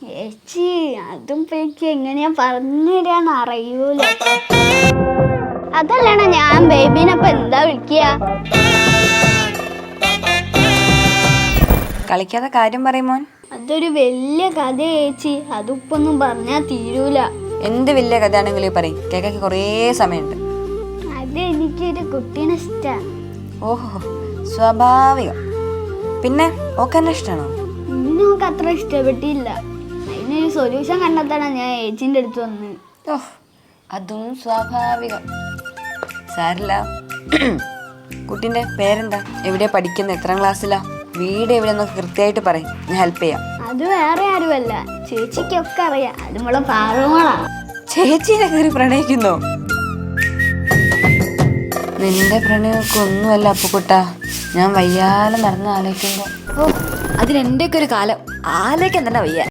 ചേച്ചി അതും എനിക്ക് എങ്ങനെയാ പറഞ്ഞു തരാന്ന് അറിയൂല. അതല്ലണ ഞാൻ ബേബിനപ്പൊ എന്താ വിളിക്കുക? കളിക്കാതെ കാര്യം പറയുമോൻ. അതൊരു വലിയ കഥ ചേച്ചി, അതിപ്പൊന്നും പറഞ്ഞാ തീരൂല. എന്ത് വലിയ കഥയാണെങ്കിലും പറയും, കേൾക്കാൻ കുറേ സമയമുണ്ട്. അത് എനിക്കൊരു കുട്ടീനെ ഇഷ്ടാ. ഓഹോ, സ്വാഭാവികം. പിന്നെ ഓക്കെ എന്നെ ഇഷ്ടമാണോ? നമുക്ക് അത്ര ഇഷ്ടപ്പെട്ടില്ല. അതിനൊരു സൊല്യൂഷൻ കണ്ടെത്തണം ഞാൻ ഏച്ചിന്റെ അടുത്ത് വന്ന്. ഓഹ്, അതും സ്വാഭാവികം. സാരില്ല. കുട്ടീൻ്റെ പേരെന്താ, എവിടെയാ പഠിക്കുന്നത്, എത്രാം ക്ലാസ്സിലാ, വീട് എവിടെയെന്നൊക്കെ കൃത്യമായിട്ട് പറയും, ഞാൻ ഹെൽപ്പ് ചെയ്യാം. അത് വേറെ ആരുമല്ല, ചേച്ചിക്കൊക്കെ അറിയാം. അത് നമ്മളെ പാറുമോളാ. ചേച്ചീനെ കയറി പ്രണയിക്കുന്നോ? നിന്റെ പ്രണയമൊക്കെ ഒന്നുമല്ല അപ്പുക്കുട്ടാ. ഞാൻ വയ്യാലെ നടന്ന് ആലോചിക്കുമ്പോ, ഓ അതിനെന്റെയൊക്കെ ഒരു കാലം ആലോചിക്കാൻ തന്നെ വയ്യ.